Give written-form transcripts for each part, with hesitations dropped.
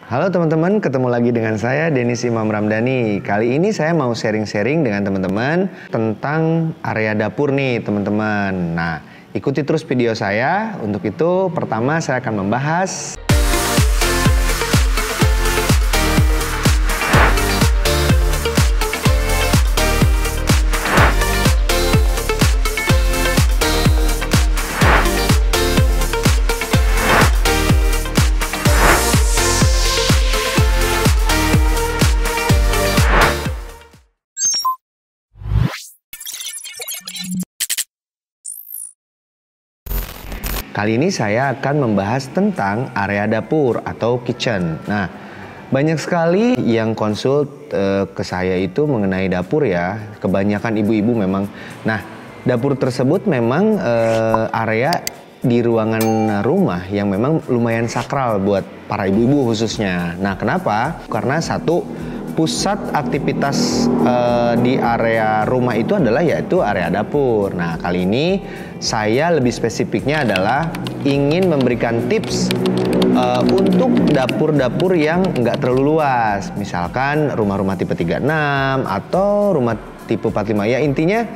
Halo teman-teman, ketemu lagi dengan saya Denis Imam Ramdhani. Kali ini saya mau sharing-sharing dengan teman-teman tentang area dapur nih teman-teman. Nah, ikuti terus video saya. Untuk itu, pertama saya akan membahas kali ini saya akan membahas tentang area dapur atau kitchen. Nah, banyak sekali yang konsul ke saya itu mengenai dapur ya. Kebanyakan ibu-ibu memang. Nah, dapur tersebut memang area di ruangan rumah yang memang lumayan sakral buat para ibu-ibu khususnya. Nah, kenapa? Karena satu, pusat aktivitas di area rumah itu adalah yaitu area dapur. Nah, kali ini saya lebih spesifiknya adalah ingin memberikan tips untuk dapur-dapur yang nggak terlalu luas. Misalkan rumah-rumah tipe 36 atau rumah tipe 45. Ya, intinya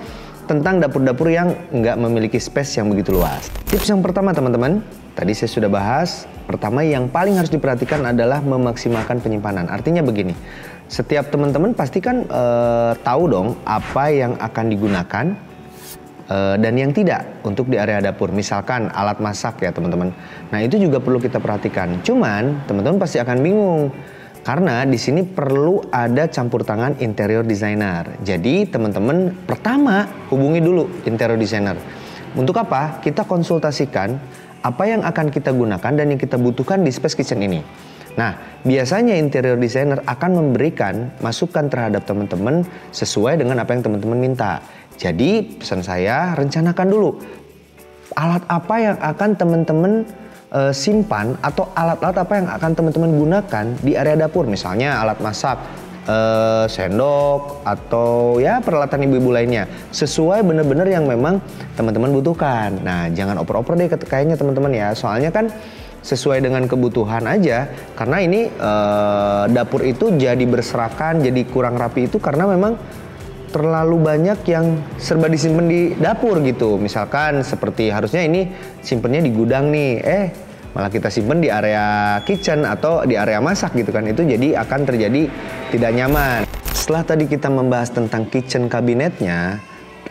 tentang dapur-dapur yang nggak memiliki space yang begitu luas. Tips yang pertama teman-teman, tadi saya sudah bahas. Pertama yang paling harus diperhatikan adalah memaksimalkan penyimpanan. Artinya begini, setiap teman-teman pasti kan tahu dong apa yang akan digunakan dan yang tidak untuk di area dapur. Misalkan alat masak ya teman-teman. Nah, itu juga perlu kita perhatikan. Cuman teman-teman pasti akan bingung karena di sini perlu ada campur tangan interior designer. Jadi teman-teman pertama hubungi dulu interior designer. Untuk apa? Kita konsultasikan apa yang akan kita gunakan dan yang kita butuhkan di space kitchen ini. Nah, biasanya interior designer akan memberikan masukan terhadap teman-teman sesuai dengan apa yang teman-teman minta. Jadi, pesan saya, rencanakan dulu alat apa yang akan teman-teman simpan atau alat-alat apa yang akan teman-teman gunakan di area dapur. Misalnya alat masak, sendok, atau ya peralatan ibu-ibu lainnya. Sesuai benar-benar yang memang teman-teman butuhkan. Nah, jangan oper-oper deh kayaknya teman-teman ya. Soalnya kan sesuai dengan kebutuhan aja. Karena ini dapur itu jadi berserakan, jadi kurang rapi itu karena memang terlalu banyak yang serba disimpan di dapur gitu. Misalkan seperti harusnya ini simpennya di gudang nih, malah kita simpen di area kitchen atau di area masak gitu kan. Itu jadi akan terjadi tidak nyaman. Setelah tadi kita membahas tentang kitchen kabinetnya,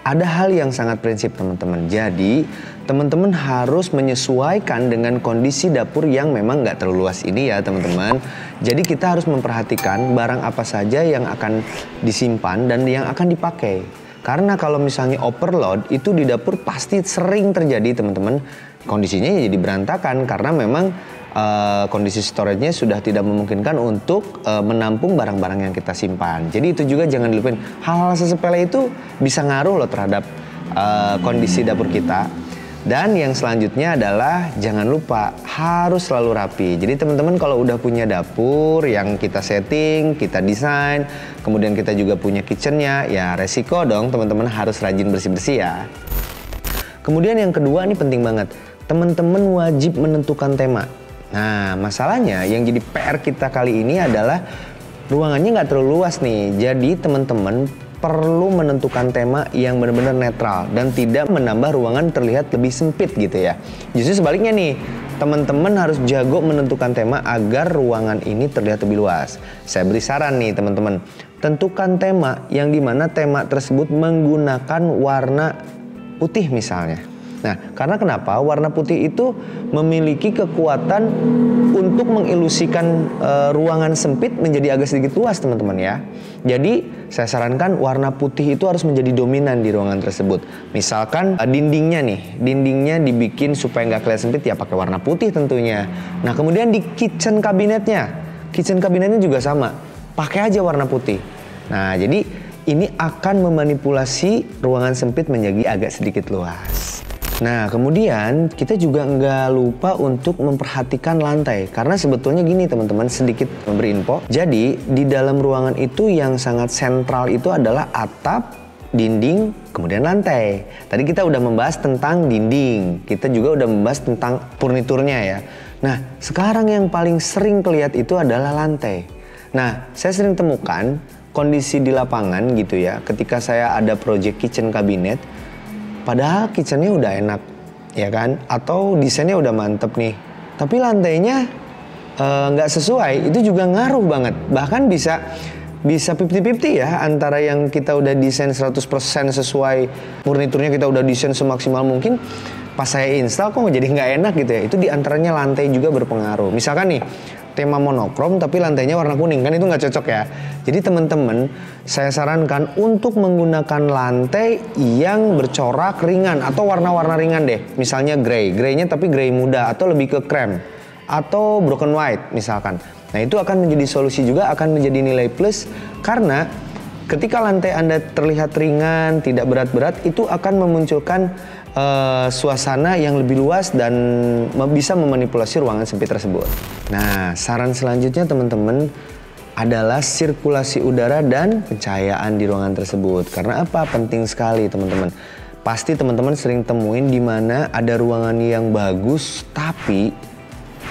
ada hal yang sangat prinsip teman-teman. Jadi teman-teman harus menyesuaikan dengan kondisi dapur yang memang nggak terlalu luas ini ya teman-teman. Jadi kita harus memperhatikan barang apa saja yang akan disimpan dan yang akan dipakai. Karena kalau misalnya overload itu di dapur pasti sering terjadi teman-teman. Kondisinya jadi berantakan karena memang kondisi storage-nya sudah tidak memungkinkan untuk menampung barang-barang yang kita simpan. Jadi itu juga jangan dilupain. Hal-hal sesepele itu bisa ngaruh loh terhadap kondisi dapur kita. Dan yang selanjutnya adalah jangan lupa harus selalu rapi. Jadi teman-teman kalau udah punya dapur yang kita setting, kita desain, kemudian kita juga punya kitchen-nya, ya resiko dong teman-teman harus rajin bersih-bersih ya. Kemudian yang kedua ini penting banget. Teman-teman wajib menentukan tema. Nah, masalahnya yang jadi PR kita kali ini adalah ruangannya nggak terlalu luas nih. Jadi teman-teman perlu menentukan tema yang benar-benar netral dan tidak menambah ruangan terlihat lebih sempit gitu ya. Justru sebaliknya nih, teman-teman harus jago menentukan tema agar ruangan ini terlihat lebih luas. Saya beri saran nih teman-teman, tentukan tema yang dimana tema tersebut menggunakan warna putih misalnya. Nah, karena kenapa? Warna putih itu memiliki kekuatan untuk mengilusikan ruangan sempit menjadi agak sedikit luas teman-teman ya. Jadi saya sarankan warna putih itu harus menjadi dominan di ruangan tersebut. Misalkan dindingnya dibikin supaya nggak kelihatan sempit ya pakai warna putih tentunya. Nah, kemudian di kitchen kabinetnya juga sama, pakai aja warna putih. Nah, jadi ini akan memanipulasi ruangan sempit menjadi agak sedikit luas. Nah, kemudian kita juga nggak lupa untuk memperhatikan lantai. Karena sebetulnya gini teman-teman, sedikit memberi info. Jadi, di dalam ruangan itu yang sangat sentral itu adalah atap, dinding, kemudian lantai. Tadi kita udah membahas tentang dinding. Kita juga udah membahas tentang furniturnya ya. Nah, sekarang yang paling sering kelihatan itu adalah lantai. Nah, saya sering temukan kondisi di lapangan gitu ya, ketika saya ada project kitchen cabinet, padahal kitchennya udah enak, ya kan? Atau desainnya udah mantep nih, tapi lantainya nggak sesuai, itu juga ngaruh banget. Bahkan bisa 50-50 ya, antara yang kita udah desain 100% sesuai, furniturnya kita udah desain semaksimal mungkin, pas saya install kok jadi nggak enak gitu ya. Itu diantaranya lantai juga berpengaruh. Misalkan nih tema monokrom tapi lantainya warna kuning, kan itu nggak cocok ya. Jadi teman-teman, saya sarankan untuk menggunakan lantai yang bercorak ringan atau warna-warna ringan deh. Misalnya grey-nya tapi grey muda atau lebih ke krem atau broken white misalkan. Nah, itu akan menjadi solusi juga, akan menjadi nilai plus, karena ketika lantai Anda terlihat ringan, tidak berat-berat, itu akan memunculkan suasana yang lebih luas dan bisa memanipulasi ruangan sempit tersebut. Nah, saran selanjutnya teman-teman adalah sirkulasi udara dan pencahayaan di ruangan tersebut. Karena apa? Penting sekali teman-teman. Pasti teman-teman sering temuin di mana ada ruangan yang bagus tapi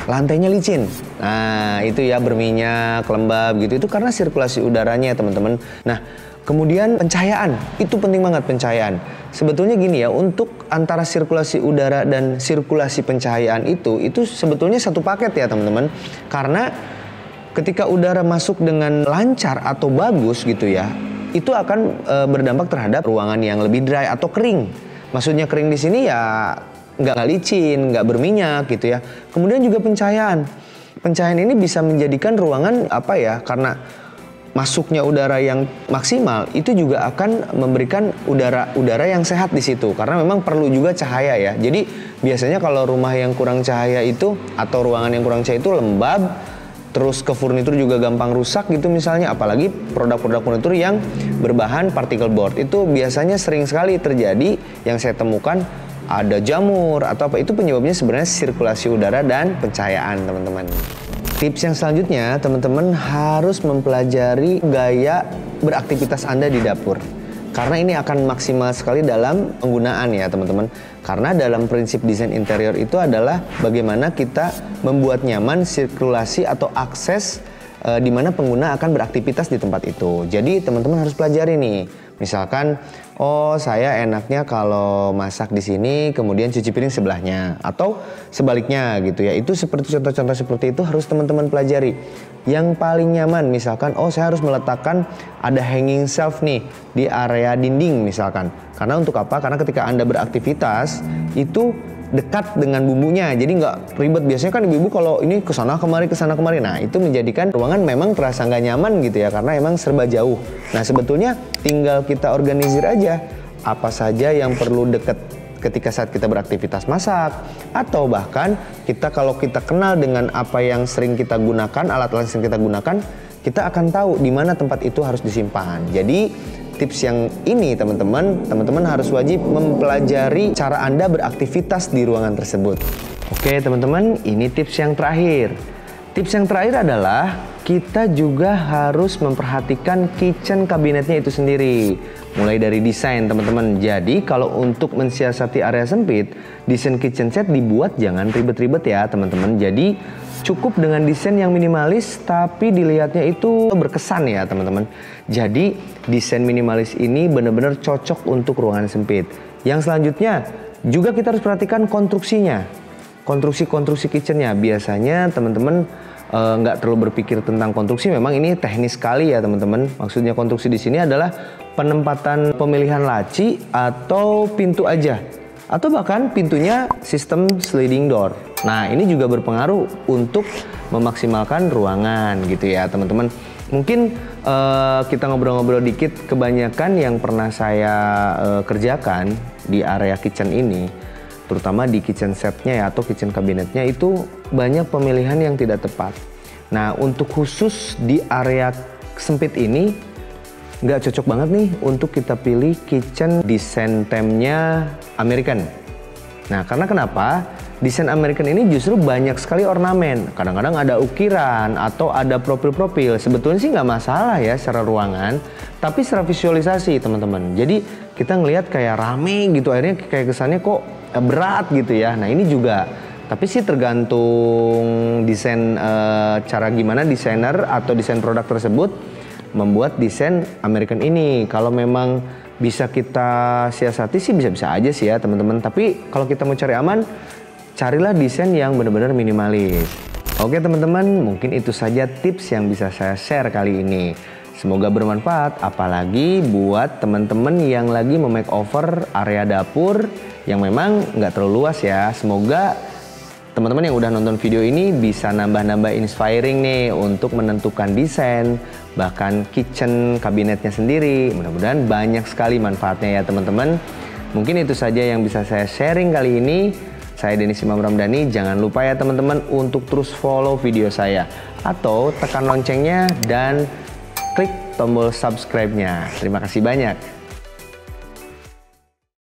lantainya licin. Nah, itu ya, berminyak, lembab gitu. Itu karena sirkulasi udaranya teman-teman. Nah, kemudian pencahayaan, itu penting banget pencahayaan. Sebetulnya gini ya, untuk antara sirkulasi udara dan sirkulasi pencahayaan itu sebetulnya satu paket ya teman-teman. Karena ketika udara masuk dengan lancar atau bagus gitu ya, itu akan berdampak terhadap ruangan yang lebih dry atau kering. Maksudnya kering di sini ya nggak licin, nggak berminyak gitu ya. Kemudian juga pencahayaan. Pencahayaan ini bisa menjadikan ruangan apa ya, karena masuknya udara yang maksimal itu juga akan memberikan udara yang sehat di situ, karena memang perlu juga cahaya ya. Jadi biasanya kalau rumah yang kurang cahaya itu atau ruangan yang kurang cahaya itu lembab, terus ke furnitur juga gampang rusak gitu misalnya, apalagi produk-produk furnitur yang berbahan particle board itu biasanya sering sekali terjadi yang saya temukan, ada jamur atau apa. Itu penyebabnya sebenarnya sirkulasi udara dan pencahayaan teman-teman. Tips yang selanjutnya, teman-teman harus mempelajari gaya beraktivitas Anda di dapur. Karena ini akan maksimal sekali dalam penggunaan ya teman-teman. Karena dalam prinsip desain interior itu adalah bagaimana kita membuat nyaman sirkulasi atau akses di mana pengguna akan beraktivitas di tempat itu. Jadi teman-teman harus pelajari nih. Misalkan, oh saya enaknya kalau masak di sini kemudian cuci piring sebelahnya atau sebaliknya gitu ya. Itu seperti contoh-contoh seperti itu harus teman-teman pelajari. Yang paling nyaman misalkan, oh saya harus meletakkan ada hanging shelf nih di area dinding misalkan. Karena untuk apa? Karena ketika Anda beraktivitas itu dekat dengan bumbunya, jadi nggak ribet. Biasanya kan ibu-ibu kalau ini kesana kemari. Nah, itu menjadikan ruangan memang terasa nggak nyaman gitu ya, karena emang serba jauh. Nah, sebetulnya tinggal kita organisir aja apa saja yang perlu dekat ketika saat kita beraktivitas masak, atau bahkan kalau kita kenal dengan apa yang sering kita gunakan, alat-alat yang sering kita gunakan, kita akan tahu di mana tempat itu harus disimpan. Jadi tips yang ini teman-teman harus wajib mempelajari cara Anda beraktivitas di ruangan tersebut. Oke teman-teman, ini tips yang terakhir. Tips yang terakhir adalah kita juga harus memperhatikan kitchen kabinetnya itu sendiri. Mulai dari desain teman-teman. Jadi kalau untuk mensiasati area sempit, desain kitchen set dibuat jangan ribet-ribet ya teman-teman. Jadi cukup dengan desain yang minimalis tapi dilihatnya itu berkesan ya teman-teman. Jadi desain minimalis ini benar-benar cocok untuk ruangan sempit. Yang selanjutnya juga kita harus perhatikan konstruksinya. Konstruksi kitchennya biasanya teman-teman nggak terlalu berpikir tentang konstruksi. Memang ini teknis sekali ya teman-teman. Maksudnya konstruksi di sini adalah penempatan pemilihan laci atau pintu aja, atau bahkan pintunya sistem sliding door. Nah, ini juga berpengaruh untuk memaksimalkan ruangan gitu ya teman-teman. Mungkin kita ngobrol-ngobrol dikit. Kebanyakan yang pernah saya kerjakan di area kitchen ini, terutama di kitchen setnya ya atau kitchen kabinetnya, itu banyak pemilihan yang tidak tepat. Nah, untuk khusus di area sempit ini nggak cocok banget nih untuk kita pilih kitchen desain theme-nya American. Nah, karena kenapa? Desain American ini justru banyak sekali ornamen. Kadang-kadang ada ukiran atau ada profil-profil. Sebetulnya sih nggak masalah ya secara ruangan, tapi secara visualisasi teman-teman. Jadi kita ngelihat kayak rame gitu, akhirnya kayak kesannya kok berat gitu ya. Nah, ini juga Tapi sih tergantung desain, cara gimana desainer atau desain produk tersebut membuat desain American ini. Kalau memang bisa kita siasati sih bisa-bisa aja sih ya teman-teman. Tapi kalau kita mau cari aman, carilah desain yang benar-benar minimalis. Oke teman-teman, mungkin itu saja tips yang bisa saya share kali ini. Semoga bermanfaat, apalagi buat teman-teman yang lagi memakeover area dapur yang memang nggak terlalu luas ya. Semoga teman-teman yang udah nonton video ini bisa nambah-nambah inspiring nih untuk menentukan desain, bahkan kitchen kabinetnya sendiri. Mudah-mudahan banyak sekali manfaatnya ya teman-teman. Mungkin itu saja yang bisa saya sharing kali ini. Saya Dennis Imam Ramdhani. Jangan lupa ya teman-teman untuk terus follow video saya atau tekan loncengnya dan klik tombol subscribe-nya. Terima kasih banyak.